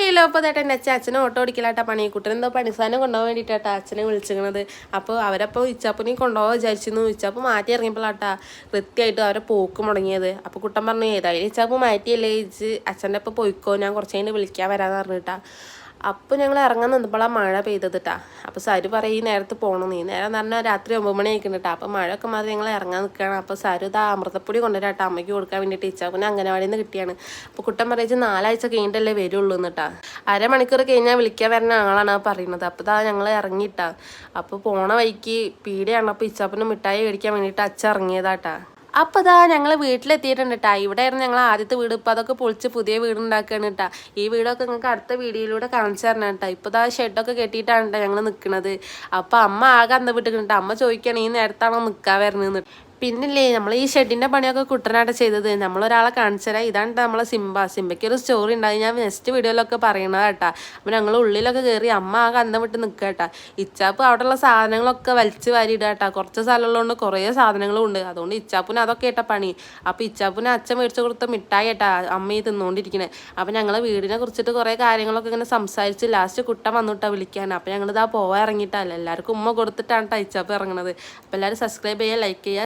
ഒന്നുമില്ലല്ലോ. അപ്പോൾ അതായിട്ട് എൻ്റെ അച്ഛനെ ഓട്ടോ ഓടിക്കലാട്ടാ പണി. കുട്ടനെന്തോ പണിസാധനം കൊണ്ടുപോകാൻ വേണ്ടിയിട്ടാട്ടാ അച്ഛനെ വിളിച്ചിരിക്കണത്. അപ്പോൾ അവരപ്പോൾ ഇച്ചാപ്പനെയും കൊണ്ടുപോകാൻ വിചാരിച്ചിരുന്നു. ഇച്ചാപ്പ് മാറ്റി ഇറങ്ങിയപ്പോഴാട്ടാ കൃത്യമായിട്ട് അവരെ പോക്ക് മുടങ്ങിയത്. അപ്പോൾ കുട്ടൻ പറഞ്ഞു ഏതായാലും ഇച്ചാപ്പ് മാറ്റിയല്ലേ ഇച്ച് അച്ഛൻ്റെ ഒപ്പം പോയിക്കോ, ഞാൻ കുറച്ച് കഴിഞ്ഞ് വിളിക്കാൻ വരാമെന്ന് പറഞ്ഞിട്ടാ. അപ്പോൾ ഞങ്ങൾ ഇറങ്ങാൻ നിന്നപ്പോഴാണ് മഴ പെയ്തതിട്ടാ. അപ്പോൾ സാരു പറയും ഈ നേരത്ത് പോകണം, ഈ നേരം എന്ന് പറഞ്ഞാൽ രാത്രി 9 മണി ആയിക്കുന്നുട്ടാ. അപ്പോൾ മഴയൊക്കെ മാറി ഞങ്ങൾ ഇറങ്ങാൻ നിൽക്കുകയാണ്. അപ്പോൾ സാരു ഇതാ അമൃതപ്പൊടി കൊണ്ടുവരാട്ടാ അമ്മയ്ക്ക് കൊടുക്കാൻ വേണ്ടിയിട്ട്. ഇച്ചാപ്പിനെ അംഗനവാടിയിൽ നിന്ന് കിട്ടിയാണ്. അപ്പോൾ കുട്ടൻ പറയിച്ച് 4 ആഴ്ച കഴിഞ്ഞിട്ടല്ലേ വരുള്ളൂ എന്നിട്ടാ. അരമണിക്കൂർ കഴിഞ്ഞാൽ വിളിക്കാൻ വരുന്ന ആളാണ് പറയുന്നത്. അപ്പോൾ ഇതാ ഞങ്ങൾ ഇറങ്ങിയിട്ടാ. അപ്പോൾ പോണ വഴിക്ക് പീടിയാണ്. അപ്പോൾ ഇച്ചാപ്പിന് മിഠായി മേടിക്കാൻ വേണ്ടിയിട്ട് അച്ഛൻ ഇറങ്ങിയതാട്ടാ. അപ്പോൾ ഇതാ ഞങ്ങൾ വീട്ടിലെത്തിയിട്ടുണ്ട് കേട്ടാ. ഇവിടെ ആയിരുന്നു ഞങ്ങൾ ആദ്യത്തെ വീട്. ഇപ്പോൾ അതൊക്കെ പൊളിച്ച് പുതിയ വീട് ഉണ്ടാക്കുകയാണ് കേട്ടാ. ഈ വീടൊക്കെ നിങ്ങൾക്ക് അടുത്ത വീഡിയോയിലൂടെ കാണിച്ചു തരണം കേട്ടോ. ഇപ്പോൾ ഇതാ ഷെഡൊക്കെ കെട്ടിയിട്ടാണ് കേട്ടോ ഞങ്ങൾ നിൽക്കുന്നത്. അപ്പോൾ അമ്മ ആകെ അന്ന് വിട്ടിട്ടുണ്ട്. അമ്മ ചോദിക്കുകയാണ് ഈ നേരത്താണോ നിൽക്കാൻ വരുന്നതെന്ന്. പിന്നില്ലേ നമ്മൾ ഈ ഷെഡിൻ്റെ പണിയൊക്കെ കുട്ടനായിട്ട് ചെയ്തത്. നമ്മളൊരാളെ കാണിച്ചു തരാം. ഇതാണ് നമ്മളെ സിമ്പയ്ക്ക് ഒരു സ്റ്റോറി ഉണ്ടായി, ഞാൻ നെക്സ്റ്റ് വീഡിയോയിലൊക്കെ പറയണത് കേട്ടാ. അപ്പോൾ ഞങ്ങൾ ഉള്ളിലൊക്കെ കയറി അമ്മ ആകെ അന്തം വിട്ട് നിൽക്കുക കേട്ടാ. ഇച്ചാപ്പ് അവിടെയുള്ള സാധനങ്ങളൊക്കെ വലിച്ച് വാരി ഇടുക കേട്ടാ. കുറച്ച് സ്ഥലമുള്ളതുകൊണ്ട് കുറേ സാധനങ്ങളും ഉണ്ട്. അതുകൊണ്ട് ഇച്ചാപ്പിന് അതൊക്കെ കേട്ടാ പണി. അപ്പോൾ ഇച്ചാപ്പിന് അച്ഛൻ മേടിച്ച് കൊടുത്ത മിഠായി കേട്ടാ അമ്മ ഈ തിന്നുകൊണ്ടിരിക്കണേ. അപ്പോൾ ഞങ്ങളെ വീടിനെ കുറിച്ചിട്ട് കുറേ കാര്യങ്ങളൊക്കെ ഇങ്ങനെ സംസാരിച്ച് ലാസ്റ്റ് കുട്ടൻ വന്നിട്ടാ വിളിക്കാൻ. അപ്പോൾ ഞങ്ങളിതാ പോവാൻ ഇറങ്ങിയിട്ടല്ല, എല്ലാവർക്കും ഉമ്മ കൊടുത്തിട്ടാണ് ഇച്ചാപ്പ് ഇറങ്ങണത്. അപ്പോൾ എല്ലാവരും സബ്സ്ക്രൈബ് ചെയ്യുക, ലൈക്ക് ചെയ്യുക.